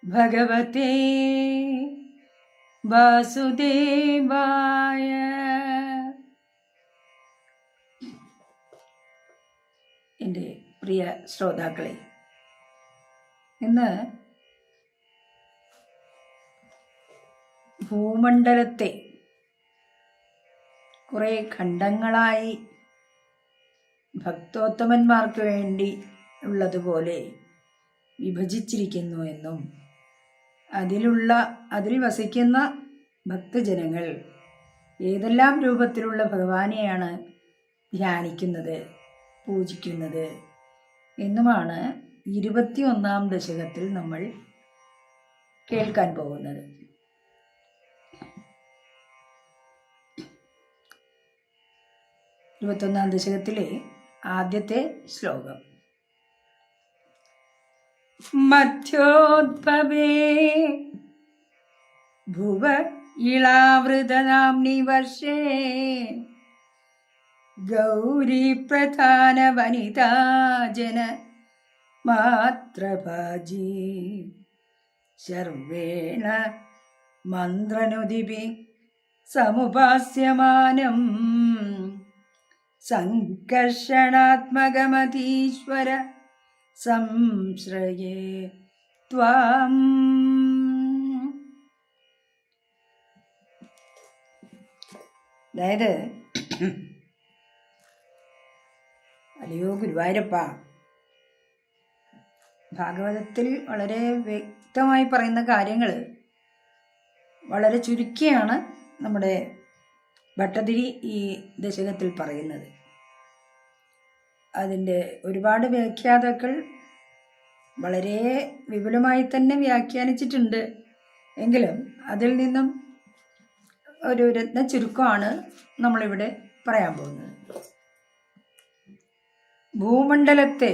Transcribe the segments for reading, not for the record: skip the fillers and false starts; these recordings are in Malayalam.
ഭഗവതേ വാസുദേവായ. എൻ്റെ പ്രിയ ശ്രോതാക്കളെ, ഇന്ന് ഭൂമണ്ഡലത്തെ കുറേ ഖണ്ഡങ്ങളായി ഭക്തോത്തമന്മാർക്ക് വേണ്ടി ഉള്ളതുപോലെ വിഭജിച്ചിരിക്കുന്നു എന്നും അതിൽ വസിക്കുന്ന ഭക്തജനങ്ങൾ ഏതെല്ലാം രൂപത്തിലുള്ള ഭഗവാനെയാണ് ധ്യാനിക്കുന്നത്, പൂജിക്കുന്നത് എന്നുമാണ് 21-ാം ദശകത്തിൽ നമ്മൾ കേൾക്കാൻ പോകുന്നത്. ാം ദശകത്തിലെ ആദ്യത്തെ ശ്ലോകം. മധ്യോദ്ഭവേ ഭുവ ഇളാവൃതനാംനി വർഷേ ഗൗരി പ്രധാന വനിതാ ജന മാത്രഭാജി ശർവേണ മന്ത്രനുദിപി സമുപാസ്യമാനം സംകർഷണാത്മകമതീശ്വര സംശ്രയേ ത്വാം. അതായത്, അല്ലയോ ഗുരുവായൂരപ്പ, ഭാഗവതത്തിൽ വളരെ വ്യക്തമായി പറയുന്ന കാര്യങ്ങൾ വളരെ ചുരുക്കിയാണ് നമ്മുടെ ഭട്ടതിരി ഈ ദശകത്തിൽ പറയുന്നത്. അതിൻ്റെ ഒരുപാട് വ്യാഖ്യാതാക്കൾ വളരെ വിപുലമായി തന്നെ വ്യാഖ്യാനിച്ചിട്ടുണ്ട്. എങ്കിലും അതിൽ നിന്നും ഒരു രത്ന ചുരുക്കമാണ് നമ്മളിവിടെ പറയാൻ പോകുന്നത്. ഭൂമണ്ഡലത്തെ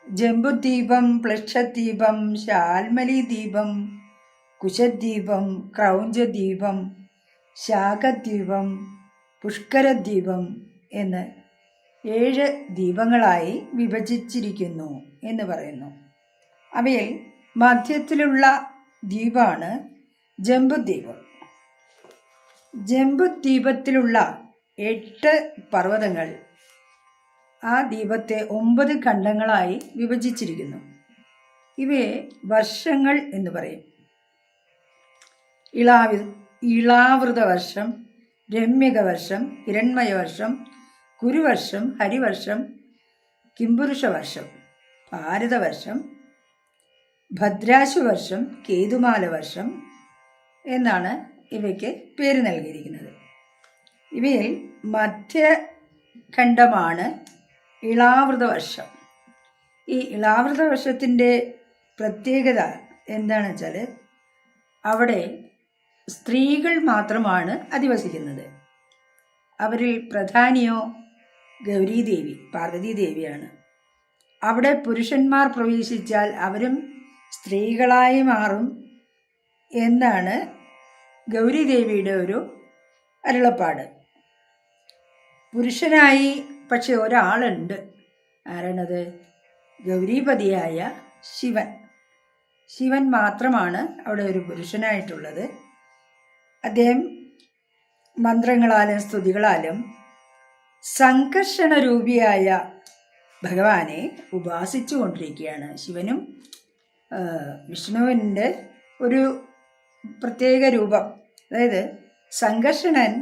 ജംബുദ്വീപം, പ്ലക്ഷദ്വീപം, ശാൽമലി ദ്വീപം, കുശദ്വീപം, ക്രൗഞ്ചദ്വീപം, ശാഖദ്വീപം, പുഷ്കരദ്വീപം എന്ന് 7 ദ്വീപങ്ങളായി വിഭജിച്ചിരിക്കുന്നു എന്ന് പറയുന്നു. അവയിൽ മധ്യത്തിലുള്ള ദ്വീപാണ് ജംബുദ്വീപം. ജംബുദ്വീപത്തിലുള്ള 8 പർവ്വതങ്ങൾ ആ ദ്വീപത്തെ 9 ഖണ്ഡങ്ങളായി വിഭജിച്ചിരിക്കുന്നു. ഇവയെ വർഷങ്ങൾ എന്ന് പറയും. ഇളാവൃത വർഷം, രമ്യക വർഷം, ഹിരൺമയ വർഷം, കുരുവർഷം, ഹരിവർഷം, കിംപുരുഷ വർഷം, ഭാരതവർഷം, ഭദ്രാശു വർഷം, കേതുമാല വർഷം എന്നാണ് ഇവയ്ക്ക് പേര് നൽകിയിരിക്കുന്നത്. ഇവയിൽ മധ്യഖണ്ഡമാണ് ഇളാവൃത വർഷം. ഈ ഇളാവൃത വർഷത്തിൻ്റെ പ്രത്യേകത എന്താണെന്ന് വെച്ചാൽ, അവിടെ സ്ത്രീകൾ മാത്രമാണ് അധിവസിക്കുന്നത്. അവരിൽ പ്രധാനിയോ ഗൗരീദേവി, പാർവതീദേവിയാണ്. അവിടെ പുരുഷന്മാർ പ്രവേശിച്ചാൽ അവരും സ്ത്രീകളായി മാറും എന്നാണ് ഗൗരീദേവിയുടെ ഒരു അരുളപ്പാട്. പുരുഷനായി പക്ഷെ ഒരാളുണ്ട്. ആരാണത്? ഗൗരീപതിയായ ശിവൻ. ശിവൻ മാത്രമാണ് അവിടെ ഒരു പുരുഷനായിട്ടുള്ളത്. അദ്ദേഹം മന്ത്രങ്ങളാലും സ്തുതികളാലും സംകർഷണരൂപിയായ ഭഗവാനെ ഉപാസിച്ചു കൊണ്ടിരിക്കുകയാണ്. ശിവനും വിഷ്ണുവിൻ്റെ ഒരു പ്രത്യേക രൂപം. അതായത് സംകർഷണൻ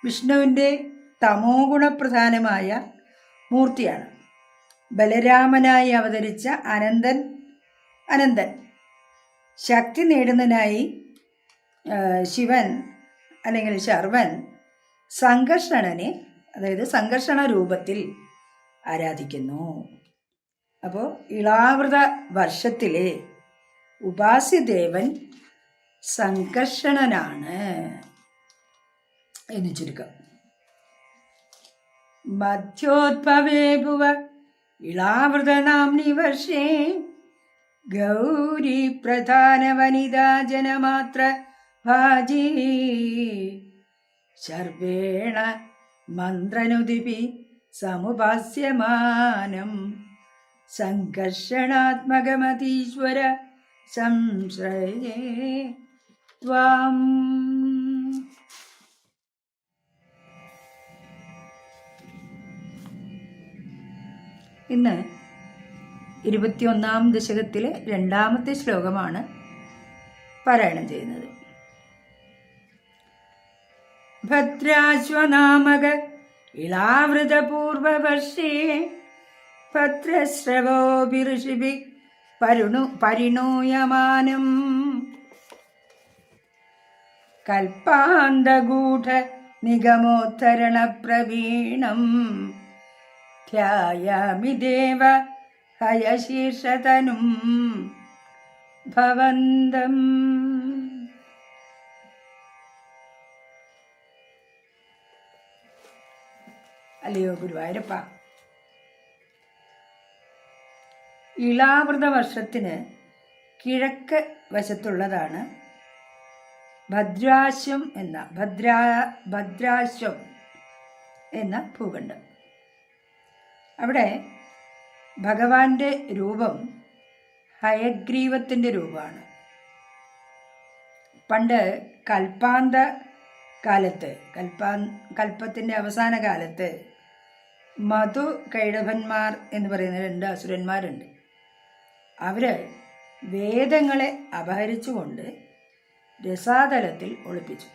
വിഷ്ണുവിൻ്റെ തമോ ഗുണപ്രധാനമായ മൂർത്തിയാണ്. ബലരാമനായി അവതരിച്ച അനന്തൻ ശക്തി നേടുന്നതിനായി ശിവൻ അല്ലെങ്കിൽ ശർവൻ സംകർഷണനെ, അതായത് സംകർഷണ രൂപത്തിൽ ആരാധിക്കുന്നു. അപ്പോൾ ഇളാവൃത വർഷത്തിലെ ഉപാസ്യദേവൻ സംകർഷണനാണ് എന്ന് ചുരുക്കം. മധ്യോദ്ഭവേ ഭുവ ഇളാവൃത നാംനി വർഷേ ഗൗരി പ്രധാന വനിതാ ജനമാത്ര ഭാജി ശർവേണ മന്ത്രനുദിപി സമുപാസ്യമാനം സംകർഷണാത്മകമതീശ്വര സംശ്രയേ ത്വാം. ഇന്ന് 21-ാം ദശകത്തിലെ 2-ാമത്തെ ശ്ലോകമാണ് പാരായണം ചെയ്യുന്നത്. ഭദ്രാശ്വനാമക ഇളാവൃതപൂർവവർഷേ ഭദ്രശ്രവോഭിഋഷിഭി പരിണൂയമാനം കൽപ്പാന്തഗൂഢ നിഗമോദ്ധരണ പ്രവീണം ധ്യായാമി ദേവ ഹയശീർഷതനും ഭവന്തം. അല്ലയോ ഗുരുവായൂരപ്പ, ഇളാവൃത വർഷത്തിന് കിഴക്ക് വശത്തുള്ളതാണ് ഭദ്രാശ്വം എന്ന ഭൂഖണ്ഡം. അവിടെ ഭഗവാന്റെ രൂപം ഹയഗ്രീവത്തിൻ്റെ രൂപമാണ്. പണ്ട് കൽപ്പാന്ത കാലത്ത്, കൽപ്പത്തിൻ്റെ അവസാന കാലത്ത് മധു കൈടഭന്മാർ എന്ന് പറയുന്ന 2 അസുരന്മാരുണ്ട്. അവർ വേദങ്ങളെ അപഹരിച്ചുകൊണ്ട് രസാതലത്തിൽ ഒളിപ്പിച്ചു.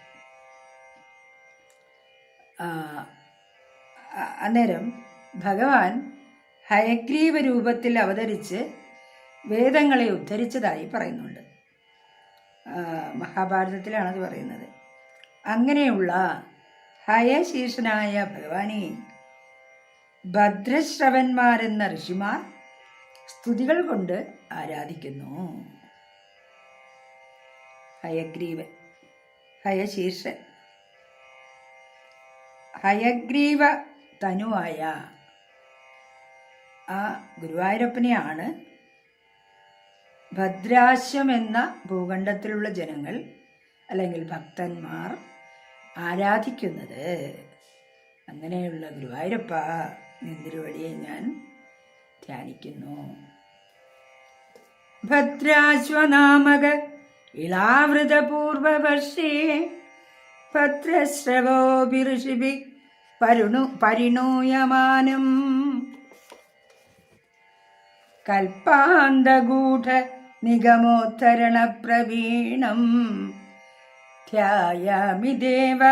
അന്നേരം ഭഗവാൻ ഹയഗ്രീവ രൂപത്തിൽ അവതരിച്ച് വേദങ്ങളെ ഉദ്ധരിച്ചതായി പറയുന്നുണ്ട്. മഹാഭാരതത്തിലാണത് പറയുന്നത്. അങ്ങനെയുള്ള ഹയശീർഷനായ ഭഗവാനെ ഭദ്രശ്രവന്മാരെന്ന ഋഷിമാർ സ്തുതികൾ കൊണ്ട് ആരാധിക്കുന്നു. ഹയഗ്രീവൻ, ഹയശീർഷൻ, ഹയഗ്രീവ തനുവായ ആ ഗുരുവായൂരപ്പനെയാണ് ഭദ്രാശ്വം എന്ന ഭൂഖണ്ഡത്തിലുള്ള ജനങ്ങൾ അല്ലെങ്കിൽ ഭക്തന്മാർ ആരാധിക്കുന്നത്. അങ്ങനെയുള്ള ഗുരുവായൂരപ്പ നിന്തിരുവടിയെ ഞാൻ ധ്യാനിക്കുന്നു. ഭദ്രാശ്വനാമക ഇളാവൃതപൂർവവർഷേ ഭദ്രശ്രവോഭിഋഷിഭി പരിണൂയമാനം കൽപ്പാന്തഗൂഢ നിഗമോദ്ധരണ പ്രവീണം ധ്യായാമി ദേവ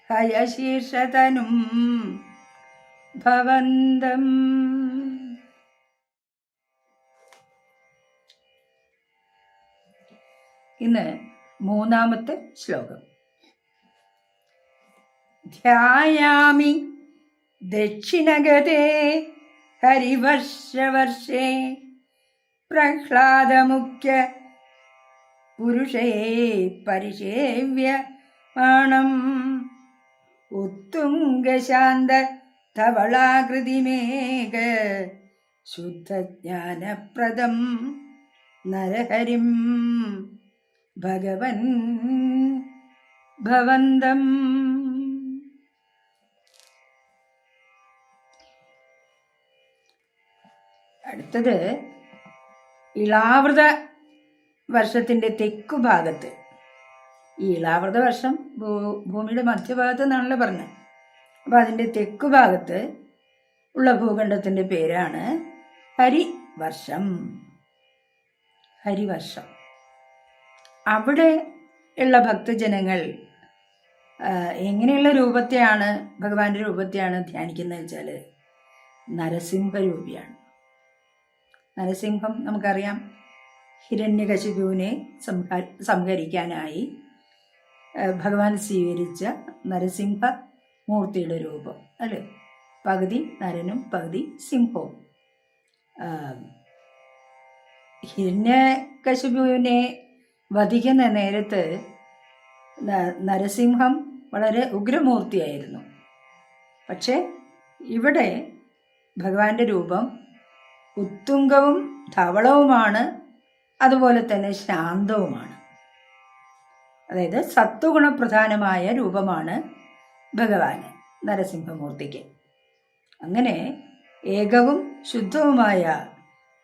ഹയശീർഷതനും ഭവന്തം. ഇന്ന് 3-ാമത്തെ ശ്ലോകം. ധ്യായാമി ദക്ഷിണഗതേ ഹരിവർഷവർഷേ പ്രഹ്ലാദമുഖ്യ പുരുഷേ പരിസേവ്യമാണം ഉത്തുംഗശാന്ത ധവളാകൃതിമേഘ ശുദ്ധജ്ഞാനപ്രദം നരഹരിം ഭഗവൻ ഭവന്തം. അടുത്തത് ഇളാവൃത വർഷത്തിൻ്റെ തെക്കുഭാഗത്ത്, ഈ ഇളാവൃത വർഷം ഭൂമിയുടെ മധ്യഭാഗത്ത് എന്നാണല്ലോ പറഞ്ഞത്. അപ്പോൾ അതിൻ്റെ തെക്കുഭാഗത്ത് ഉള്ള ഭൂഖണ്ഡത്തിൻ്റെ പേരാണ് ഹരിവർഷം. ഹരിവർഷം. അവിടെ ഉള്ള ഭക്തജനങ്ങൾ എങ്ങനെയുള്ള രൂപത്തെയാണ്, ഭഗവാന്റെ രൂപത്തെയാണ് ധ്യാനിക്കുന്നത് വെച്ചാൽ നരസിംഹരൂപിയാണ്. നരസിംഹം നമുക്കറിയാം, ഹിരണ്യകശിപുവിനെ സംഹരിക്കാനായി ഭഗവാൻ സ്വീകരിച്ച നരസിംഹ മൂർത്തിയുടെ രൂപം അല്ലേ. പകുതി നരനും പകുതി സിംഹവും. ഹിരണ്യകശിപുവിനെ വധിക്കുന്ന നേരത്ത് നരസിംഹം വളരെ ഉഗ്രമൂർത്തിയായിരുന്നു. പക്ഷേ ഇവിടെ ഭഗവാന്റെ രൂപം ഉത്തുംഗവും ധവളവുമാണ്, അതുപോലെ തന്നെ ശാന്തവുമാണ്. അതായത് സത്വഗുണപ്രധാനമായ രൂപമാണ് ഭഗവാന്, നരസിംഹമൂർത്തിക്ക്. അങ്ങനെ ഏകവും ശുദ്ധവുമായ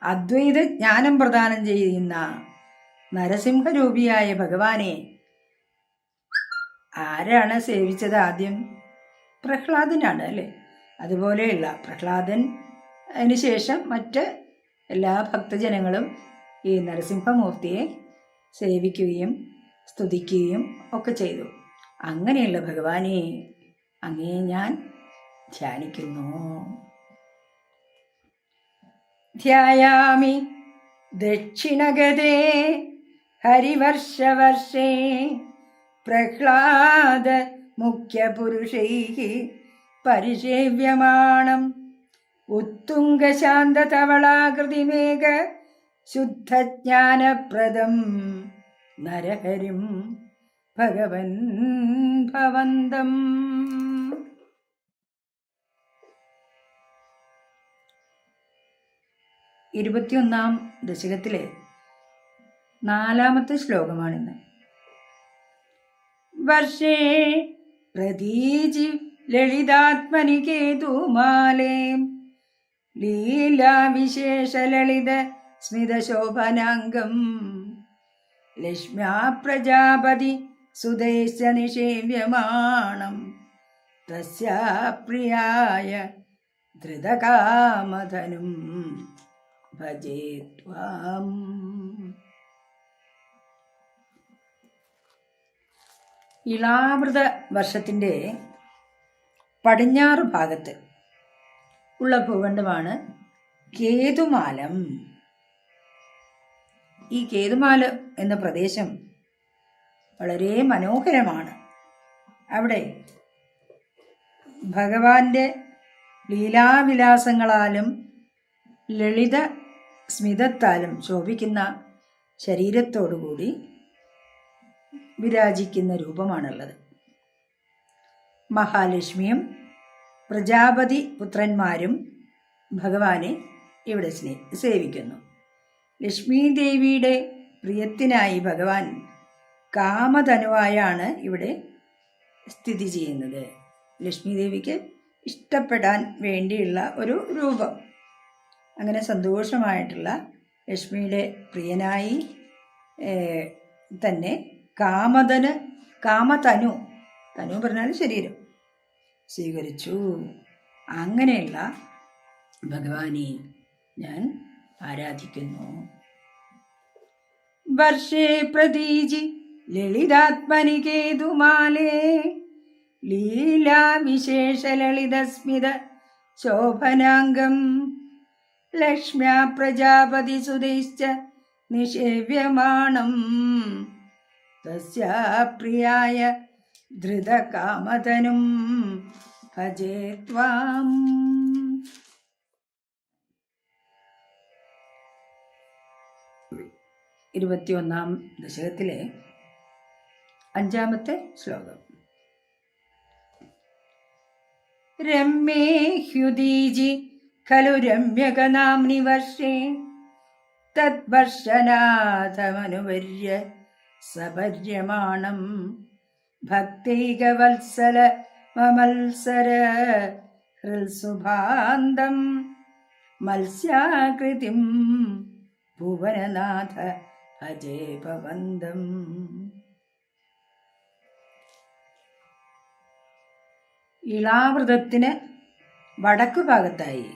അദ്വൈത ജ്ഞാനം പ്രദാനം ചെയ്യുന്ന നരസിംഹരൂപിയായ ഭഗവാനെ ആരാണ് സേവിച്ചത് ആദ്യം? പ്രഹ്ലാദനാണ് അല്ലേ? അതുപോലെയുള്ള പ്രഹ്ലാദൻ അതിന് ശേഷം മറ്റ് എല്ലാ ഭക്തജനങ്ങളും ഈ നരസിംഹമൂർത്തിയെ സേവിക്കുകയും സ്തുതിക്കുകയും ഒക്കെ ചെയ്തു. അങ്ങനെയുള്ള ഭഗവാനെ അങ്ങേ ഞാൻ ധ്യാനിക്കുന്നു. ധ്യായാമി ദക്ഷിണഗതേ ഹരിവർഷവർഷേ പ്രഹ്ലാദ മുഖ്യപുരുഷൈഃ പരിസേവ്യമാണം ഉത്തുംഗശാന്തതവളാകൃതിമേഘ ശുദ്ധജ്ഞാനപ്രദം നരഹരിം ഭഗവൻ ഭവന്തം. 21-ാം ദശകത്തിലെ 4-ാമത്തെ ശ്ലോകമാണിന്ന്. വർഷേ പ്രതീജി ലളിതാത്മനി കേതുമാലേ ലീലാവിശേഷലളിത സ്മിതശോഭനാംഗം ലക്ഷ്മ്യാ പ്രജാപതി സുതേശ നിഷേവ്യമാണം തസ്യാ പ്രിയായ ധൃതകാമധനും ഭജേ ത്വാം. ഇളാവൃത വർഷത്തിൻ്റെ പടിഞ്ഞാറ് ഭാഗത്ത് ഉള്ള ഭൂഖണ്ഡമാണ് കേതുമാലം. ഈ കേതുമാല എന്ന പ്രദേശം വളരെ മനോഹരമാണ്. അവിടെ ഭഗവാന്റെ ലീലാവിലാസങ്ങളാലും ലളിത സ്മിതത്താലും ശോഭിക്കുന്ന ശരീരത്തോടുകൂടി വിരാജിക്കുന്ന രൂപമാണുള്ളത്. മഹാലക്ഷ്മിയും പ്രജാപതി പുത്രന്മാരും ഭഗവാനെ ഇവിടെ സേവിക്കുന്നു. ലക്ഷ്മി ദേവിയുടെ പ്രിയത്തിനായി ഭഗവാൻ കാമധനുവായാണ് ഇവിടെ സ്ഥിതി ചെയ്യുന്നത്. ലക്ഷ്മി ദേവിക്ക് ഇഷ്ടപ്പെടാൻ വേണ്ടിയുള്ള ഒരു രൂപം. അങ്ങനെ സന്തോഷമായിട്ടുള്ള ലക്ഷ്മിയുടെ പ്രിയനായി തന്നെ കാമതനു പറഞ്ഞാൽ ശരീരം സ്വീകരിച്ചു. അങ്ങനെയുള്ള ഭഗവാനെ ഞാൻ ആരാധിക്കുന്നു. വർഷേ പ്രതീജി ലളിതാത്മനി കേതുമാലേ ലീലാവിശേഷ ലളിതസ്മിത ശോഭനാംഗം ലക്ഷ്മ്യാ പ്രജാപതി സുതൈശ്ച നിഷേവ്യമാണം തസ്യാ പ്രിയായ ധൃതകാമധനും ഭജേ ത്വാം. ഇരുപത്തിയൊന്നാം ദശകത്തിലെ 5-ാമത്തെ ശ്ലോകം. രമ്യേ ഹ്യുദീജി ഖലു രമ്യകനാംനി വർഷേ തദ്വർഷനാഥമനുവർയ സപര്യമാണം ഭക്തൈകവത്സല മമത്സര ഹൃത്സുഭാന്തം മത്സ്യാകൃതിം ഭുവനനാഥ ഭജേ ഭവന്തം. ഇളാവൃതത്തിന് വടക്കു ഭാഗത്തായി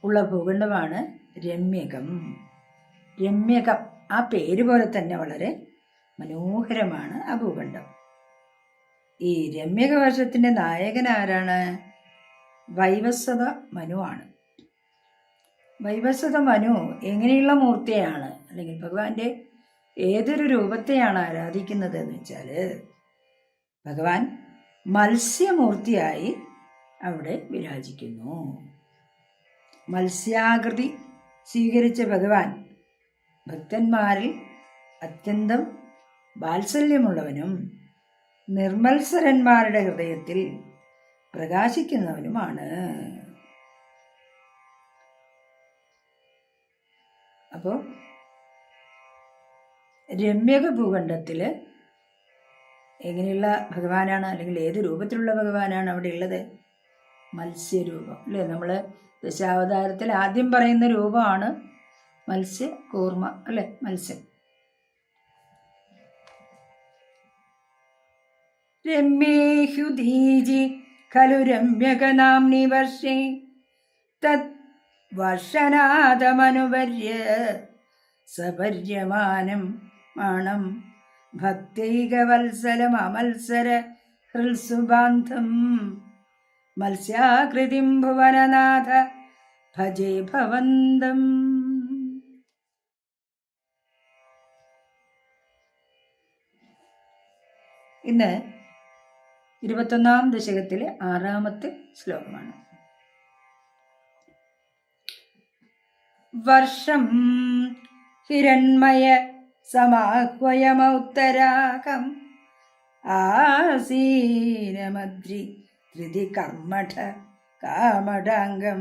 ഉള്ള ഭൂഖണ്ഡമാണ് രമ്യകം. രമ്യകം ആ പേര് പോലെ തന്നെ വളരെ മനോഹരമാണ് ആ ഭൂഖണ്ഡം. ഈ രമ്യക വർഷത്തിൻ്റെ നായകൻ ആരാണ്? വൈവസ്വത മനുവാണ്. വൈവസ്വത മനു എങ്ങനെയുള്ള മൂർത്തിയാണ്, അല്ലെങ്കിൽ ഭഗവാന്റെ ഏതൊരു രൂപത്തെയാണ് ആരാധിക്കുന്നത് എന്ന് വെച്ചാൽ, ഭഗവാൻ മത്സ്യമൂർത്തിയായി അവിടെ വിരാജിക്കുന്നു. മത്സ്യാകൃതി സ്വീകരിച്ച ഭഗവാൻ ഭക്തന്മാരിൽ അത്യന്തം വാത്സല്യമുള്ളവനും നിർമ്മത്സരന്മാരുടെ ഹൃദയത്തിൽ പ്രകാശിക്കുന്നവനുമാണ്. അപ്പോൾ രമ്യക ഭൂഖണ്ഡത്തിൽ എങ്ങനെയുള്ള ഭഗവാനാണ്, അല്ലെങ്കിൽ ഏത് രൂപത്തിലുള്ള ഭഗവാനാണ് അവിടെ ഉള്ളത്? മത്സ്യരൂപം അല്ലേ? നമ്മൾ ദശാവതാരത്തിൽ ആദ്യം പറയുന്ന രൂപമാണ് മത്സ്യകൂർമ്മ അല്ലേ? മത്സ്യം. രമ്യേഹ്യുദീജി ഖലു രമ്യകനാംനി വർഷേ തത് വർഷനാദമനുപര്യ സപര്യമാനം മാണം ഭക്തൈകവത്സലമമത്സര ഹൃത്സുബാന്ധം മത്സ്യാകൃതിം ഭുവനനാഥ ഭജേ ഭവന്തം. ഇന്ന് 21-ാം ദശകത്തിലെ 6-ാമത്തെ ശ്ലോകമാണ്. വർഷം ഹിരൺമയ സമാഹ്വയമൗത്തരാകം ആസീനമദ്രി ധൃതി കർമ്മഠ കാമടാംഗം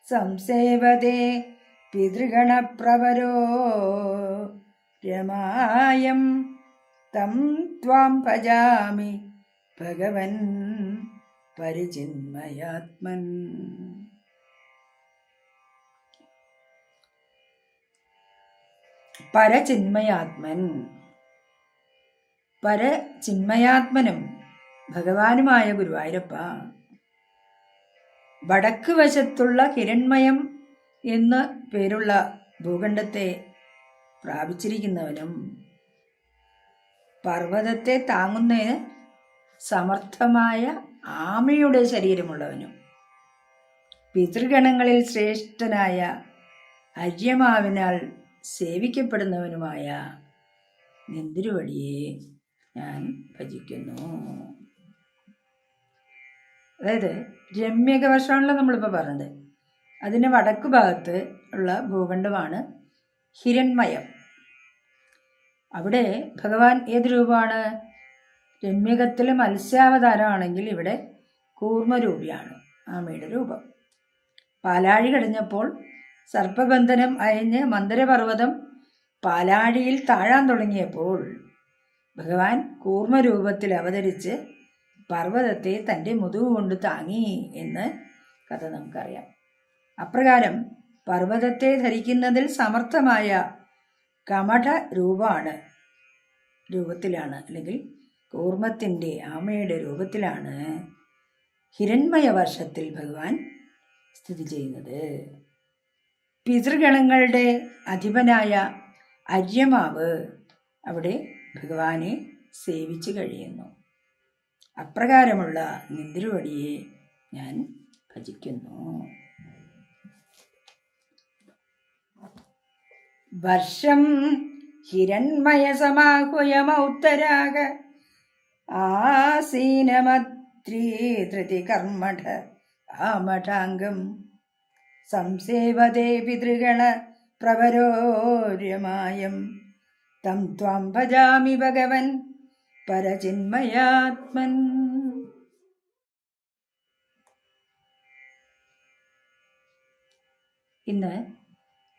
സംസേവതേ പിതൃഗണപ്രവരോ രമായം തം ത്വാം ഭജാമി ഭഗവൻ പരിചിന്മയാത്മൻ. പരചിന്മയാത്മൻ, പരചിന്മയാത്മനും ഭഗവാനുമായ ഗുരുവായൂരപ്പ, വടക്ക് വശത്തുള്ള ഹിരൺമയം എന്ന് പേരുള്ള ഭൂഖണ്ഡത്തെ പ്രാപിച്ചിരിക്കുന്നവനും പർവ്വതത്തെ താങ്ങുന്നതിന് സമർത്ഥമായ ആമയുടെ ശരീരമുള്ളവനും പിതൃഗണങ്ങളിൽ ശ്രേഷ്ഠനായ അര്യമാവിനാൽ സേവിക്കപ്പെടുന്നവനുമായ നിന്തിരുവടിയെ ഞാൻ ഭജിക്കുന്നു. അതായത് രമ്യക വർഷമാണല്ലോ നമ്മളിപ്പോൾ പറഞ്ഞത്. അതിൻ്റെ വടക്കു ഭാഗത്ത് ഉള്ള ഭൂഖണ്ഡമാണ് ഹിരൺമയം. അവിടെ ഭഗവാൻ ഏത് രൂപമാണ്? രമ്യകത്തിൽ മത്സ്യാവതാരമാണെങ്കിൽ ഇവിടെ കൂർമ്മരൂപിയാണ്, ആമയുടെ രൂപം. പാലാഴി കഴിഞ്ഞപ്പോൾ സർപ്പബന്ധനം അയഞ്ഞ് മന്ദരപർവ്വതം പാലാഴിയിൽ താഴാൻ തുടങ്ങിയപ്പോൾ ഭഗവാൻ കൂർമ്മരൂപത്തിൽ അവതരിച്ച് പർവ്വതത്തെ തൻ്റെ മുതുകു കൊണ്ട് താങ്ങി എന്ന് കഥ നമുക്കറിയാം. അപ്രകാരം പർവ്വതത്തെ ധരിക്കുന്നതിൽ സമർത്ഥമായ കമഠ രൂപത്തിലാണ് അല്ലെങ്കിൽ കൂർമ്മത്തിൻ്റെ ആമയുടെ രൂപത്തിലാണ് ഹിരൺമയ വർഷത്തിൽ ഭഗവാൻ സ്ഥിതി ചെയ്യുന്നത്. പിതൃഗണങ്ങളുടെ അധിപനായ അര്യമാവ് അവിടെ ഭഗവാനെ സേവിച്ചു കഴിയുന്നു. അപ്രകാരമുള്ള നിന്തിരുവടിയെ ഞാൻ ഭജിക്കുന്നു. വർഷം ഹിരൺമയ സമാഹുയമൗത്തരാഗ ആസീനമത്രീ ധൃതി കർമ്മഠ ആമഠാംഗം സംസേവതേ പിതൃഗണ പ്രവരോര്യമായം തം ത്വാം ഭജാമി ഭഗവൻ പരചിന്മയാത്മൻ. ഇന്ന്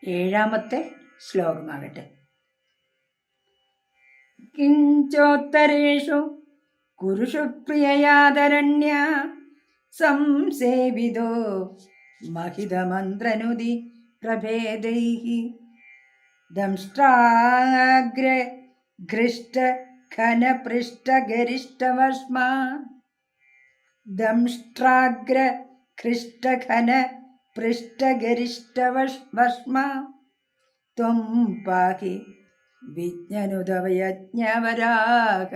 7-ാമത്തെ ശ്ലോകമാകട്ടെ. കിഞ്ചോത്തരേഷു കുരുഷു പ്രിയയാദരണ്യ സംസേവിതോ മഹിതമന്ത്രനുതി പ്രഭേദൈഃ ദംഷ്ട്രാഗ്ര ഘൃഷ്ട ഘന പൃഷ്ട ഗരിഷ്ടവർഷ്മാ ദംഷ്ട്രാഗ്ര ഘൃഷ്ട ഘന പൃഷ്ട ഗരിഷ്ടവർഷ്മാ ത്വം പാഹി വിജ്ഞനുതവയജ്ഞവരാഗ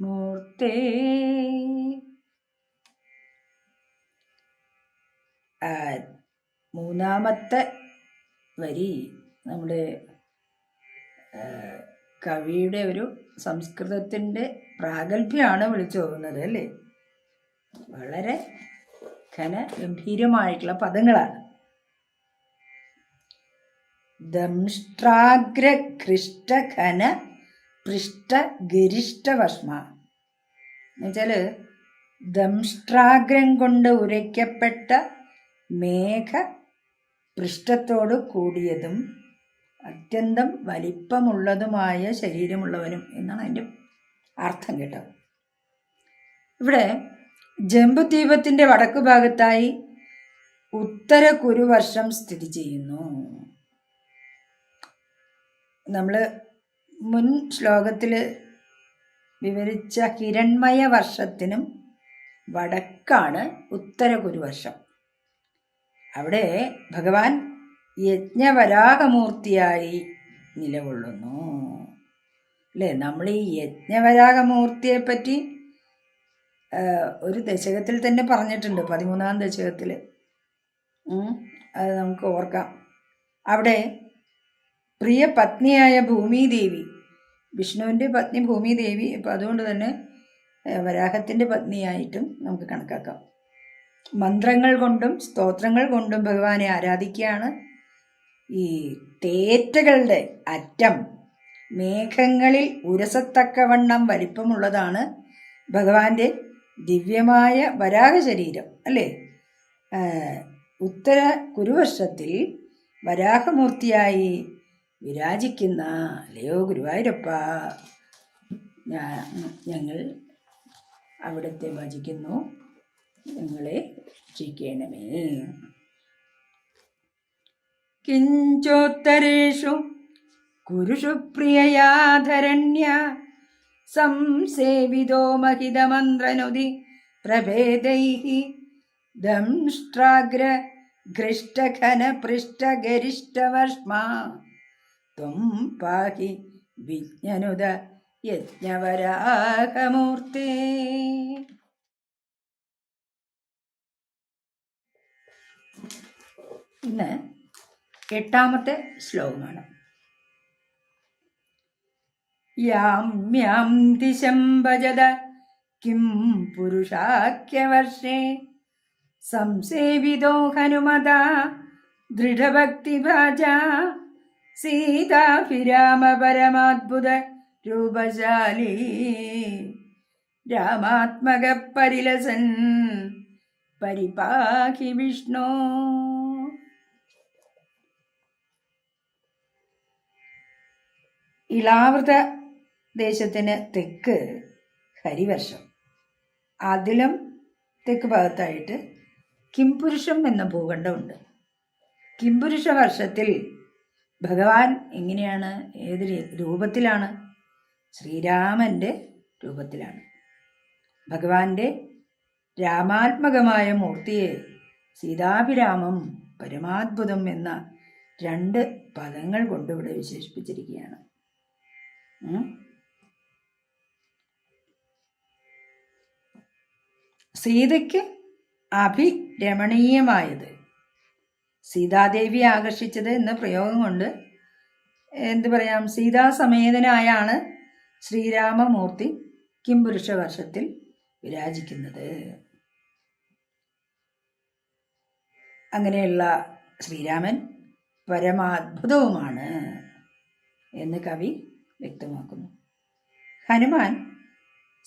മൂർത്തേ. മൂന്നാമത്തെ വരി നമ്മുടെ കവിയുടെ ഒരു സംസ്കൃതത്തിൻ്റെ പ്രാഗൽഭ്യമാണ് വിളിച്ചു പോകുന്നത് അല്ലേ. വളരെ ഗംഭീരമായിട്ടുള്ള പദങ്ങളാണ്. ദംഷ്ട്രാഗ്ര ഘൃഷ്ട ഘന പൃഷ്ട ഗരിഷ്ട വർഷ്മ എന്നുവെച്ചാൽ ദംഷ്ട്രാഗ്രം കൊണ്ട് ഉരയ്ക്കപ്പെട്ട മേഘ പൃഷ്ഠത്തോട് കൂടിയതും അത്യന്തം വലിപ്പമുള്ളതുമായ ശരീരമുള്ളവനും എന്നാണ് അതിൻ്റെ അർത്ഥം കേട്ടോ. ഇവിടെ ജംബുദ്വീപത്തിൻ്റെ വടക്കു ഭാഗത്തായി ഉത്തര കുരുവർഷം സ്ഥിതി ചെയ്യുന്നു. നമ്മൾ മുൻ ശ്ലോകത്തിൽ വിവരിച്ച ഹിരൺമയ വർഷത്തിനും വടക്കാണ് ഉത്തരകുരുവർഷം. അവിടെ ഭഗവാൻ യജ്ഞവരാഹമൂർത്തിയായി നിലകൊള്ളുന്നു. അല്ലേ? നമ്മൾ ഈ യജ്ഞവരാഹമൂർത്തിയെപ്പറ്റി ഒരു ദശകത്തിൽ തന്നെ പറഞ്ഞിട്ടുണ്ട്, 13-ാം ദശകത്തിൽ. അത് നമുക്ക് ഓർക്കാം. അവിടെ പ്രിയ പത്നിയായ ഭൂമിദേവി, വിഷ്ണുവിൻ്റെ പത്നി ഭൂമിദേവി, അപ്പം അതുകൊണ്ട് തന്നെ വരാഹത്തിൻ്റെ പത്നിയായിട്ടും നമുക്ക് കണക്കാക്കാം. മന്ത്രങ്ങൾ കൊണ്ടും സ്തോത്രങ്ങൾ കൊണ്ടും ഭഗവാനെ ആരാധിക്കുകയാണ്. ഈ തേറ്റകളുടെ അറ്റം മേഘങ്ങളിൽ ഉരസത്തക്കവണ്ണം വലിപ്പമുള്ളതാണ് ഭഗവാന്റെ ദിവ്യമായ വരാഹ ശരീരം. അല്ലേ? ഉത്തര കുരുവർഷത്തിൽ വരാഹമൂർത്തിയായി വിരാജിക്കുന്ന അല്ലയോ ഗുരുവായൂരപ്പ, ഞങ്ങൾ അവിടുത്തെ ഭജിക്കുന്നു, ഞങ്ങളെ രക്ഷിക്കണമേ. കിഞ്ചോത്തരേഷു കുരുഷു പ്രിയയാധരണ്യ സംസേവിതോ മഹിതമന്ത്രനുതി പ്രഭേദൈഃ ദംഷ്ട്രാഗ്ര ഘൃഷ്ടഘന പൃഷ്ടഗരിഷ്ടവർഷ്മാ ത്വം പാഹി വിജ്ഞനുത യജ്ഞവരാഹമൂർത്തേ. ഇന്ന് 8-ാമത്തെ ശ്ലോകമാണ്. യാം യാം ദിശം ഭജത കിം പുരുഷാഖ്യവർഷേ സംസേവിതോ ഹനുമതാ ദൃഢഭക്തിഭാജാ സീതാഭിരാമ പരമാദ്ഭുത രൂപശാലീ രാമാത്മക പരിലസൻ പരിപാഹി വിഷ്ണു. ഇളാവൃത ദേശത്തിന് തെക്ക് ഹരിവർഷം, അതിലും തെക്ക് ഭാഗത്തായിട്ട് കിംപുരുഷം എന്ന ഭൂഖണ്ഡമുണ്ട്. കിംപുരുഷ വർഷത്തിൽ ഭഗവാൻ എങ്ങനെയാണ്, ഏത് രൂപത്തിലാണ്? ശ്രീരാമൻ്റെ രൂപത്തിലാണ്. ഭഗവാന്റെ രാമാത്മകമായ മൂർത്തിയെ സീതാഭിരാമം പരമാത്ഭുതം എന്ന 2 പദങ്ങൾ കൊണ്ട് ഇവിടെ വിശേഷിപ്പിച്ചിരിക്കുകയാണ്. സീതയ്ക്ക് അഭിരമണീയമായത്, സീതാദേവിയെ ആകർഷിച്ചത് എന്ന പ്രയോഗം കൊണ്ട് എന്ത് പറയാം, സീതാസമേതനായാണ് ശ്രീരാമമൂർത്തി കിംപുരുഷ വർഷത്തിൽ വിരാജിക്കുന്നത്. അങ്ങനെയുള്ള ശ്രീരാമൻ പരമാത്ഭുതവുമാണ് എന്ന് കവി വ്യക്തമാക്കുന്നു. ഹനുമാൻ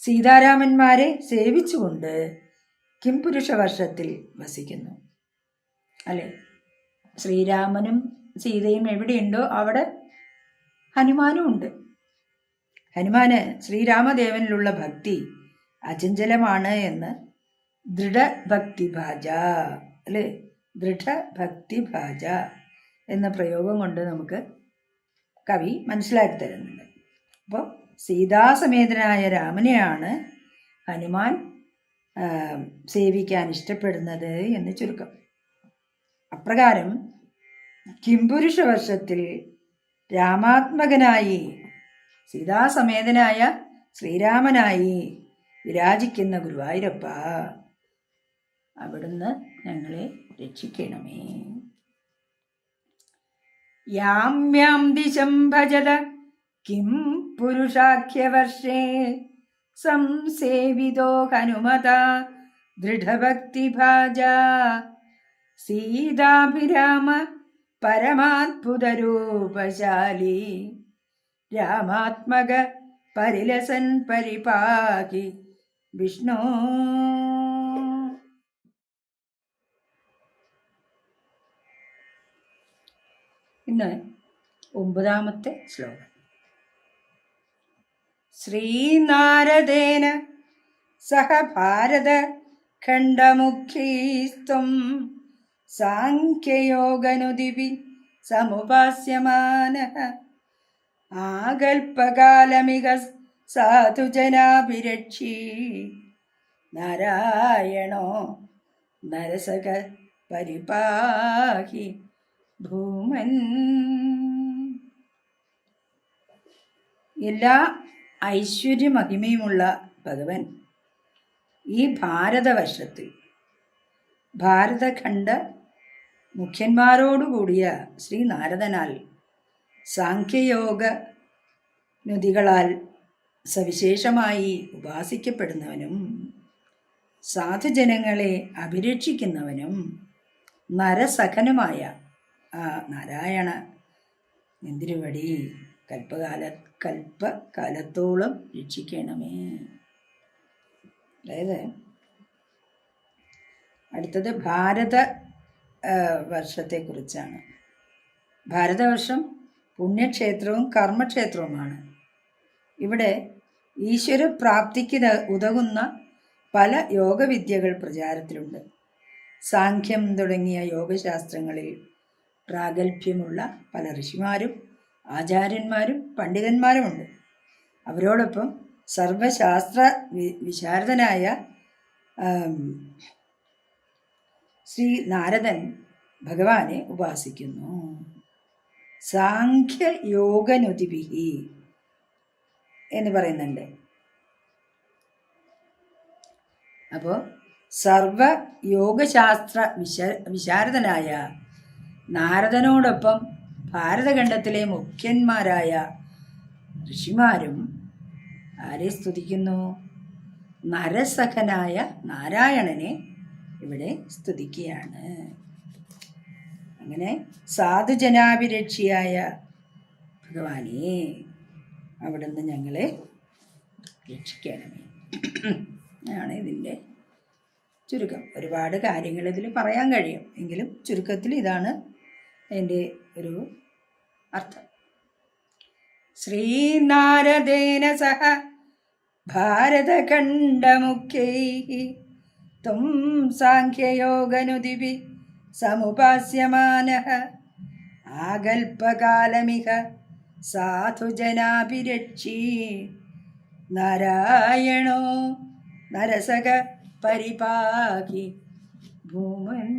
സീതാരാമന്മാരെ സേവിച്ചുകൊണ്ട് കിംപുരുഷ വർഷത്തിൽ വസിക്കുന്നു. അല്ലേ? ശ്രീരാമനും സീതയും എവിടെയുണ്ടോ അവിടെ ഹനുമാനും ഉണ്ട്. ഹനുമാന് ശ്രീരാമദേവനിലുള്ള ഭക്തി അചഞ്ചലമാണ് എന്ന് ദൃഢഭക്തിഭാജ, അല്ലേ? ദൃഢഭക്തിഭാജ എന്ന പ്രയോഗം കൊണ്ട് നമുക്ക് കവി മനസ്സിലാക്കി തരുന്നുണ്ട്. അപ്പോൾ സീതാസമേതനായ രാമനെയാണ് ഹനുമാൻ സേവിക്കാൻ ഇഷ്ടപ്പെടുന്നത് എന്ന് ചുരുക്കം. അപ്രകാരം കിംപുരുഷ വർഷത്തിൽ രാമാത്മകനായി സീതാസമേതനായ ശ്രീരാമനായി വിരാജിക്കുന്ന ഗുരുവായൂരപ്പ, അവിടുന്ന് ഞങ്ങളെ രക്ഷിക്കണമേ. യാം യാം ദിശം ഭജത കിം പുരുഷാഖ്യവർഷേ സംസേവിതോ ഹനുമതാ ദൃഢഭക്തിഭാജാ സീതാഭിരാമ പരമാത്ഭുതരൂപശാലി രാമാത്മക പരിലസൻ പരിപാഹി വിഷ്ണു. ഇന്ന് 9-ാമത്തെ ശ്ലോകം. ശ്രീനാരദേന സഹ ഭാരത ഖണ്ഡമുഖീസ്ത്വം സാഖ്യയോഗനുദിപി സമുപാസ്യമാനഃ ആകൽപകാലമിക സാധുജനാഭിരക്ഷി നാരായണോ നരസക പരിപാഹി ഭൂമൻ. എല്ലാ ഐശ്വര്യമഹിമയുമുള്ള ഭഗവൻ ഈ ഭാരതവർഷത്തിൽ ഭാരതഖണ്ഡ മുഖ്യന്മാരോടുകൂടിയ ശ്രീ നാരദനാൽ സാഖ്യയോഗ നദികളാൽ സവിശേഷമായി ഉപാസിക്കപ്പെടുന്നവനും സാധുജനങ്ങളെ അഭിരക്ഷിക്കുന്നവനും നരസഖനുമായ ആ നാരായണ നിന്തിരുവടി കൽപ്പകാലത്തോളം രക്ഷിക്കണമേ. അതായത് അടുത്തത് ഭാരത വർഷത്തെക്കുറിച്ചാണ്. ഭാരതവർഷം പുണ്യക്ഷേത്രവും കർമ്മക്ഷേത്രവുമാണ്. ഇവിടെ ഈശ്വരപ്രാപ്തിക്ക് ഉതകുന്ന പല യോഗവിദ്യകൾ പ്രചാരത്തിലുണ്ട്. സാഖ്യം തുടങ്ങിയ യോഗശാസ്ത്രങ്ങളിൽ പ്രാഗൽഭ്യമുള്ള പല ഋഷിമാരും ആചാര്യന്മാരും പണ്ഡിതന്മാരുമുണ്ട്. അവരോടൊപ്പം സർവശാസ്ത്ര വിശാരദനായ ശ്രീ നാരദൻ ഭഗവാനെ ഉപാസിക്കുന്നു. സാഖ്യയോഗനുതിഭിഹി എന്ന് പറയുന്നുണ്ട്. അപ്പോൾ സർവ യോഗശാസ്ത്ര വിശാരദനായ നാരദനോടൊപ്പം ഭാരതഖണ്ഡത്തിലെ മുഖ്യന്മാരായ ഋഷിമാരും ആരെ സ്തുതിക്കുന്നു? നരസഖനായ നാരായണനെ ഇവിടെ സ്തുതിക്കുകയാണ്. അങ്ങനെ സാധുജനാഭിരക്ഷിയായ ഭഗവാനെ അവിടുന്ന് ഞങ്ങളെ രക്ഷിക്കണമേ ആണ് ഇതിൻ്റെ ചുരുക്കം. ഒരുപാട് കാര്യങ്ങൾ ഇതിൽ പറയാൻ കഴിയും, എങ്കിലും ചുരുക്കത്തിൽ ഇതാണ് അതിൻ്റെ ഒരു അർത്ഥം. ശ്രീനാരദേന സഹ ഭാരതഖണ്ഡമുഖ്യൈഃ ത്വം സാഖ്യയോഗനുദിഭിः സമുപാസ്യമാനഃ ആകൽപകാലമിഹ സാധുജനാഭിരക്ഷി നാരായണോ നരസക പരിപാഹി ഭൂമൻ.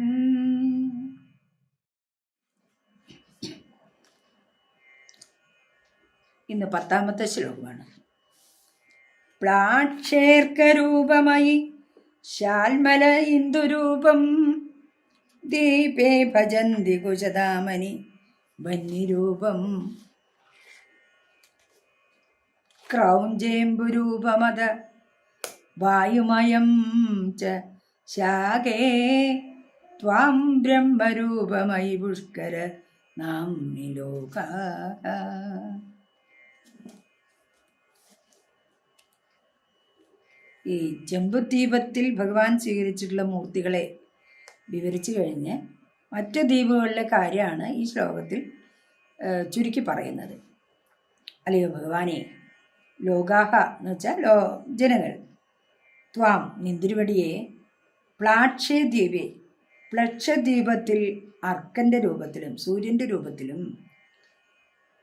ഇന്ന് 10ാമത്തെ ശ്ലോകമാണ്. പ്ലാക്ഷേർക്കരൂപമയി ശാൽമല ഇന്ദുരൂപം ദീപേ ഭജന്തി കുശതാമനി വന്യരൂപം ക്രൗഞ്ചേംബുരൂപമത വായുമയം ച ശാകേ ത്വാം ബ്രഹ്മരൂപമയി പുഷ്കര നാംനി ലോകാഃ. ഈ ജംബുദ്വീപത്തിൽ ഭഗവാൻ സ്വീകരിച്ചിട്ടുള്ള മൂർത്തികളെ വിവരിച്ചു കഴിഞ്ഞ് മറ്റ് ദ്വീപുകളിലെ കാര്യമാണ് ഈ ശ്ലോകത്തിൽ ചുരുക്കി പറയുന്നത്. അല്ലയോ ഭഗവാനെ, ലോകാഹ എന്ന് വെച്ചാൽ ജനങ്ങൾ, ത്വാം നിന്തിരുവടിയെ, പ്ലാക്ഷേ ദ്വീപേ പ്ലക്ഷദ്വീപത്തിൽ അർക്കൻ്റെ രൂപത്തിലും സൂര്യൻ്റെ രൂപത്തിലും,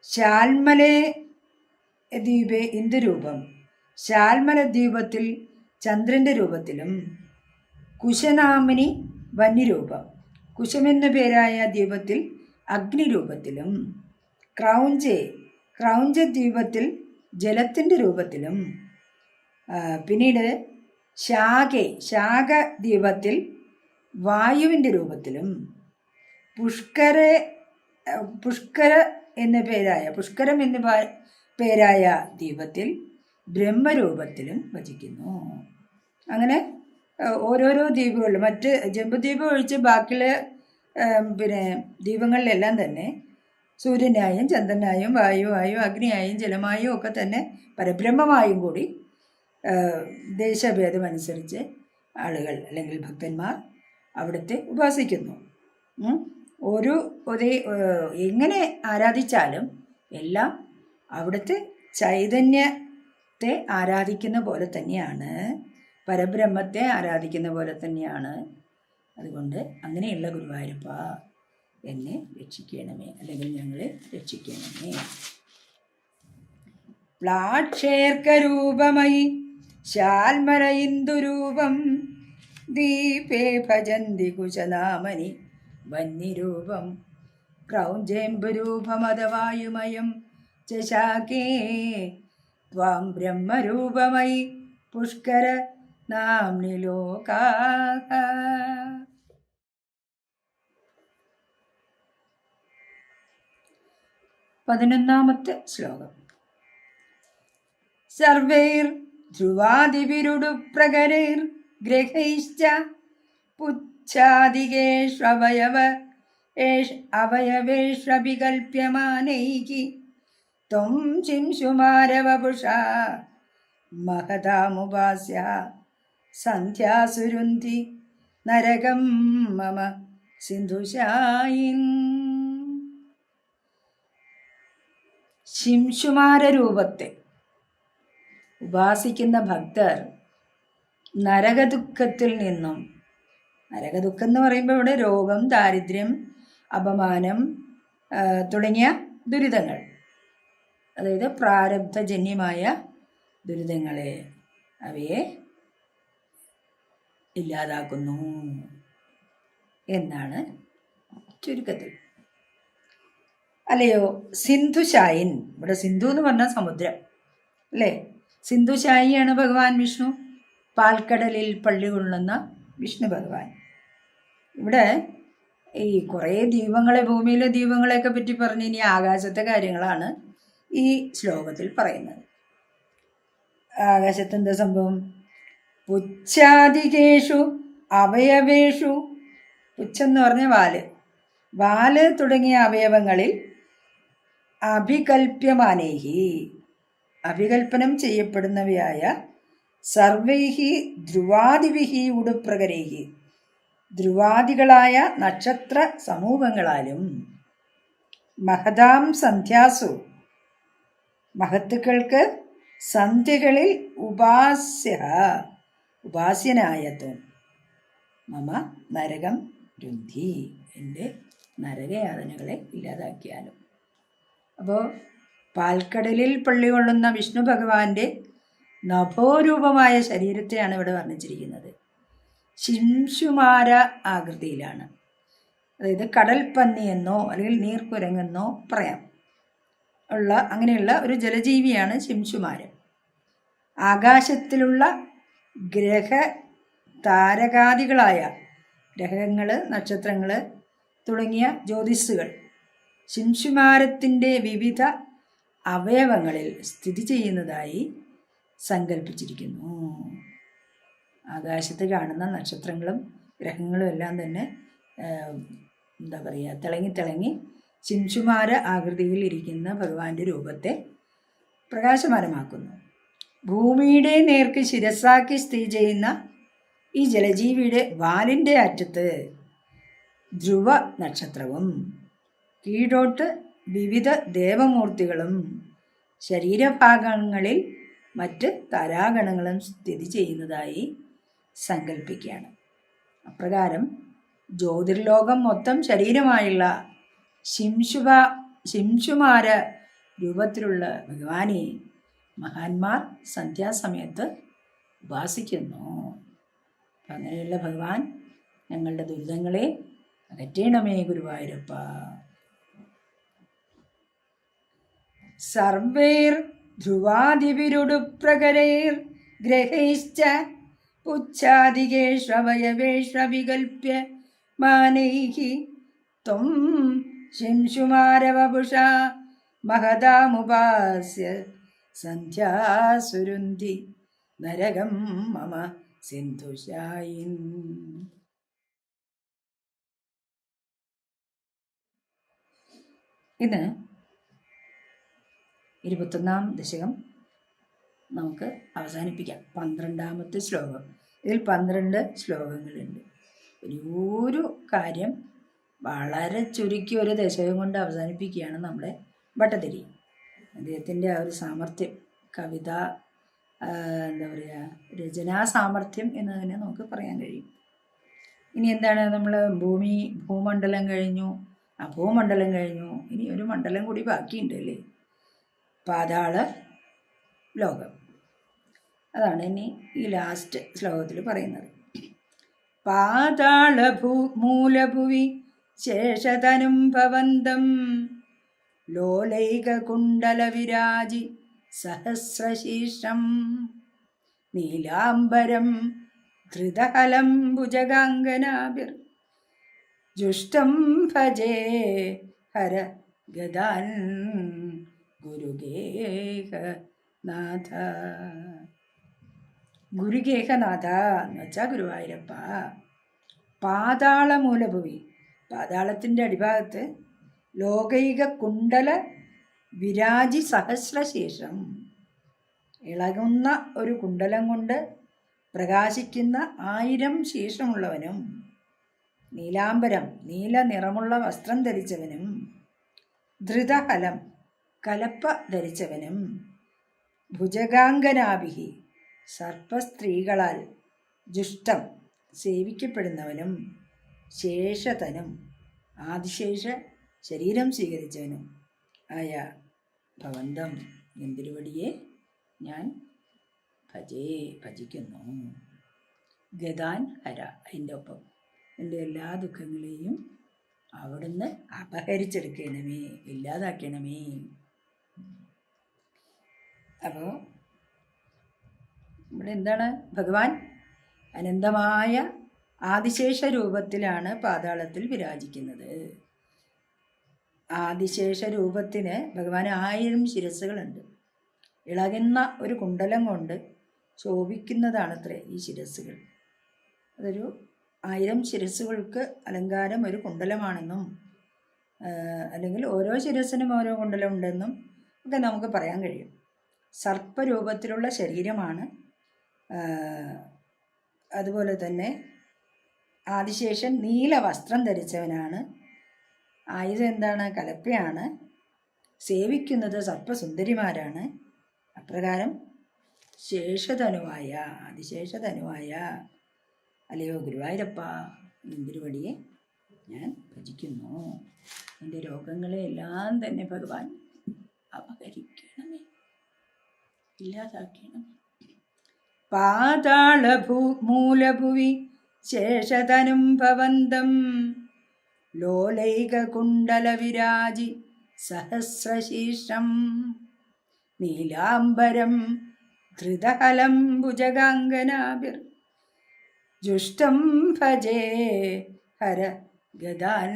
ശാൽമലേ ദ്വീപേ ഇന്ദുരൂപം ശാൽമല ദ്വീപത്തിൽ ചന്ദ്രൻ്റെ രൂപത്തിലും, കുശനാമിനി വന്യരൂപം കുശമെന്ന പേരായ ദ്വീപത്തിൽ അഗ്നിരൂപത്തിലും, ക്രൗഞ്ച ദ്വീപത്തിൽ ജലത്തിൻ്റെ രൂപത്തിലും, പിന്നീട് ശാക ദ്വീപത്തിൽ വായുവിൻ്റെ രൂപത്തിലും, പുഷ്കരം എന്ന പേരായ ദ്വീപത്തിൽ ബ്രഹ്മരൂപത്തിലും ഭജിക്കുന്നു. അങ്ങനെ ഓരോരോ ദ്വീപുകളിൽ മറ്റ് ജംബുദ്വീപ് ഒഴിച്ച് ബാക്കിയുള്ള ദ്വീപങ്ങളിലെല്ലാം തന്നെ സൂര്യനായും ചന്ദ്രനായും വായുവായും അഗ്നിയായും ജലമായും ഒക്കെ തന്നെ പരബ്രഹ്മമായും കൂടി ദേശഭേദമനുസരിച്ച് ആളുകൾ അല്ലെങ്കിൽ ഭക്തന്മാർ അവിടുത്തെ ഉപാസിക്കുന്നു. എങ്ങനെ ആരാധിച്ചാലും എല്ലാം അവിടുത്തെ ചൈതന്യത്തെ ആരാധിക്കുന്ന പോലെ തന്നെയാണ്, പരബ്രഹ്മത്തെ ആരാധിക്കുന്ന പോലെ തന്നെയാണ്. അതുകൊണ്ട് അങ്ങനെയുള്ള ഗുരുവായൂരപ്പ എന്നെ രക്ഷിക്കണമേ, അല്ലെങ്കിൽ ഞങ്ങളെ രക്ഷിക്കണമേ. പ്ലാക്ഷേർക്കരൂപമയി ശാൽമരയിന്ദുരൂപം ദീപേ ഭജന്തി കുശനാമനി വന്യരൂപം ക്രൗഞ്ചേംബുരൂപമതവായുമയം ചാകേ ത്വാം ബ്രഹ്മരൂപമയി പുഷ്കര നാംനി ലോകാഃ. 11-ാമത്തെ ശ്ലോകം. സർവൈർ ധ്രുവാദിവിരുടുപ്രകരൈർ ഗ്രഹൈശ്ച അവയവേഷ്വഭികൽപ്യമാനൈഃ ത്വം ശിംശുമാരവപുഷാ മഹതാമുപാസ്യ സന്ധ്യാസുരുന്ധി നരകം മമ സിന്ധുശായിൻ. ശിംശുമാരരൂപത്തെ ഉപാസിക്കുന്ന ഭക്തർ നരകദുഃഖത്തിൽ നിന്നും, നരകദുഃഖം എന്ന് പറയുമ്പോൾ ഇവിടെ രോഗം, ദാരിദ്ര്യം, അപമാനം തുടങ്ങിയ ദുരിതങ്ങൾ, അതായത് പ്രാരബ്ധജന്യമായ ദുരിതങ്ങളെ, അവയെ ഇല്ലാതാക്കുന്നു എന്നാണ് ചുരുക്കത്തിൽ. അല്ലയോ സിന്ധുശായിൻ, ഇവിടെ സിന്ധു എന്ന് പറഞ്ഞാൽ സമുദ്രം അല്ലേ. സിന്ധുശായിയാണ് ഭഗവാൻ വിഷ്ണു, പാൽക്കടലിൽ പള്ളി കൊള്ളുന്ന വിഷ്ണു ഭഗവാൻ. ഇവിടെ ഈ കുറേ ദീപങ്ങളെ, ഭൂമിയിലെ ദീപങ്ങളെയൊക്കെ പറ്റി പറഞ്ഞ് ഇനി ആകാശത്തെ കാര്യങ്ങളാണ് ഈ ശ്ലോകത്തിൽ പറയുന്നത്. ആകാശത്ത് എന്താ സംഭവം? പുച്ഛാദികേഷു അവയവേഷു, പുച്ഛം എന്ന് പറഞ്ഞ വാല് തുടങ്ങിയ അവയവങ്ങളിൽ അഭികൽപ്യമാനേഹി, അഭികൽപ്പനം ചെയ്യപ്പെടുന്നവയായ സർവൈഹി ധ്രുവാദിവിഹി ഉടുപ്രകരേഹി, ധ്രുവാദികളായ നക്ഷത്ര സമൂഹങ്ങളാലും മഹതാം സന്ധ്യാസു, മഹത്തുക്കൾക്ക് സന്ധ്യകളിൽ ഉപാസ്യനായത്വം മമ നരകം രുന്ധി, എൻ്റെ നരകയാതനകളെ ഇല്ലാതാക്കിയാലും. അപ്പോൾ പാൽക്കടലിൽ പള്ളി കൊള്ളുന്ന വിഷ്ണു ഭഗവാന്റെ നഭോരൂപമായ ശരീരത്തെയാണ് ഇവിടെ വർണ്ണിച്ചിരിക്കുന്നത്. ശിംശുമാര ആകൃതിയിലാണ്, അതായത് കടൽപ്പന്നി എന്നോ അല്ലെങ്കിൽ നീർക്കുരങ്ങെന്നോ പറയാം അങ്ങനെയുള്ള ഒരു ജലജീവിയാണ് ശിംശുമാരൻ. ആകാശത്തിലുള്ള താരകാദികളായ ഗ്രഹങ്ങൾ, നക്ഷത്രങ്ങൾ തുടങ്ങിയ ജ്യോതിസ്സുകൾ ശിംശുമാരത്തിൻ്റെ വിവിധ അവയവങ്ങളിൽ സ്ഥിതി ചെയ്യുന്നതായി സങ്കല്പിച്ചിരിക്കുന്നു. ആകാശത്ത് കാണുന്ന നക്ഷത്രങ്ങളും ഗ്രഹങ്ങളും എല്ലാം തന്നെ എന്താ പറയുക, തിളങ്ങി ശിംശുമാര ആകൃതിയിൽ ഇരിക്കുന്ന ഭഗവാന്റെ രൂപത്തെ പ്രകാശമാനമാക്കുന്നു. ഭൂമിയുടെ നേർക്ക് ശിരസാക്കി സ്ഥിതി ചെയ്യുന്ന ഈ ജലജീവിയുടെ വാലിൻ്റെ അറ്റത്ത് ധ്രുവ നക്ഷത്രവും കീഴോട്ട് വിവിധ ദേവമൂർത്തികളും ശരീരഭാഗങ്ങളിൽ മറ്റ് താരാഗണങ്ങളും സ്ഥിതി ചെയ്യുന്നതായി സങ്കല്പിക്കുകയാണ്. അപ്രകാരം ജ്യോതിർലോകം മൊത്തം ശരീരമായുള്ള ശിംശുമാര രൂപത്തിലുള്ള ഭഗവാനെ മഹാന്മാർ സന്ധ്യാസമയത്ത് ഉപാസിക്കുന്നു. അങ്ങനെയുള്ള ഭഗവാൻ ഞങ്ങളുടെ ദുരിതങ്ങളെ അകറ്റണമേ ഗുരുവായൂരപ്പ. സർവൈർ ധ്രുവാദിവിരുടുപ്രകരൈർ ഗ്രഹൈശ്ച പുച്ഛാദികേഷ്വവയവേഷ്വവികൽപ്യ മാനൈഃ ത്വം ശിംശുമാരവപുഷാ മഹതാമുപാസ്യ സന്ധ്യാസുരുന്ധി നരകം മമ സിന്ധുശായിൻ. ഇന്ന് 21-ാം ദശകം നമുക്ക് അവസാനിപ്പിക്കാം. 12-ാമത്തെ ശ്ലോകം. ഇതിൽ 12 ശ്ലോകങ്ങളുണ്ട്. ഒരു കാര്യം വളരെ ചുരുക്കി ഒരു ദശകം കൊണ്ട് അവസാനിപ്പിക്കുകയാണ് നമ്മുടെ ഭട്ടതിരി. അദ്ദേഹത്തിൻ്റെ ആ ഒരു സാമർഥ്യം, കവിത, എന്താ പറയുക, രചനാ സാമർഥ്യം എന്ന് തന്നെ നമുക്ക് പറയാൻ കഴിയും. ഇനി എന്താണ്, നമ്മൾ ഭൂമണ്ഡലം കഴിഞ്ഞു, ഭൂമണ്ഡലം കഴിഞ്ഞു, ഇനി ഒരു മണ്ഡലം കൂടി ബാക്കിയുണ്ട് അല്ലേ, പാതാള ലോകം. അതാണ് ഇനി ഈ ലാസ്റ്റ് ശ്ലോകത്തിൽ പറയുന്നത്. മൂലഭുവി ശേഷതനും ഭവന്തം ലോലൈകകുണ്ടലവിരാജി സഹസ്രശീർഷം നീലാംബരം ധൃതഹലം ഭുജഗാംഗനാഭിർ ജുഷ്ടം ഭജേ ഹര ഗദാൻ ഗുരുഗേഹനാഥ. ഗുരുഗേഹനാഥ എന്ന് വെച്ചാൽ ഗുരുവായൂരപ്പ. പാതാളമൂലഭുവി, പാതാളത്തിൻ്റെ അടിഭാഗത്ത് ലോകൈക കുണ്ടല വിരാജി സഹസ്രശേഷം, ഇളകുന്ന ഒരു കുണ്ടലം കൊണ്ട് പ്രകാശിക്കുന്ന 1000 ശീർഷമുള്ളവനും, നീലാംബരം നീല നിറമുള്ള വസ്ത്രം ധരിച്ചവനും, ധൃതഹലം കലപ്പ ധരിച്ചവനും, ഭുജഗാംഗനാഭിഹി സർപ്പസ്ത്രീകളാൽ ജുഷ്ടം സേവിക്കപ്പെടുന്നവനും, ശേഷതനും ആദിശേഷ ശരീരം സ്വീകരിച്ചവനും ആയ ഭവന്തം എന്തിരുവടിയെ ഞാൻ ഭജിക്കുന്നു. ഗദാൻ ഹര, അതിൻ്റെ ഒപ്പം എൻ്റെ എല്ലാ ദുഃഖങ്ങളെയും അവിടുന്ന് അപഹരിച്ചെടുക്കണമേ, ഇല്ലാതാക്കണമേ. അപ്പോൾ ഇവിടെ എന്താണ്? ഭഗവാൻ അനന്തമായ ആദിശേഷ രൂപത്തിലാണ് പാതാളത്തിൽ വിരാജിക്കുന്നത്. ആദിശേഷ രൂപത്തിന് ഭഗവാൻ 1000 ശിരസ്സുകളുണ്ട്. ഇളകുന്ന ഒരു കുണ്ടലം കൊണ്ട് ശോഭിക്കുന്നതാണത്രേ ഈ ശിരസ്സുകൾ. അതൊരു 1000 ശിരസ്സുകൾക്ക് അലങ്കാരം ഒരു കുണ്ടലമാണെന്നും അല്ലെങ്കിൽ ഓരോ ശിരസ്സിനും ഓരോ കുണ്ടലം ഉണ്ടെന്നും ഒക്കെ നമുക്ക് പറയാൻ കഴിയും. സർപ്പരൂപത്തിലുള്ള ശരീരമാണ്. അതുപോലെ തന്നെ ആദിശേഷൻ നീല വസ്ത്രം ധരിച്ചവനാണ്. ആയുധം എന്താണ്? കലപ്പയാണ്. സേവിക്കുന്നത് സർപ്പസുന്ദരിമാരാണ്. അപ്രകാരം ശേഷധനുവായ അതിശേഷധനുവായ അല്ലയോ ഗുരുവായൂരപ്പ, നിന്തിരുവടിയെ ഞാൻ ഭജിക്കുന്നു. എൻ്റെ രോഗങ്ങളെയെല്ലാം തന്നെ ഭഗവാൻ അപഹരിക്കണമേ, ഇല്ലാതാക്കണമേ. മൂലഭുവി ശേഷതനും ഭവന്തം ലോലൈകകുണ്ടലവിരാജി സഹസ്രശീർഷം നീലാംബരം ധൃതഹലം ഭുജഗാംഗനാഭിർ ജുഷ്ടം ഭജേ ഹര ഗദാൻ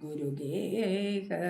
ഗുരുഗേഹനാഥ.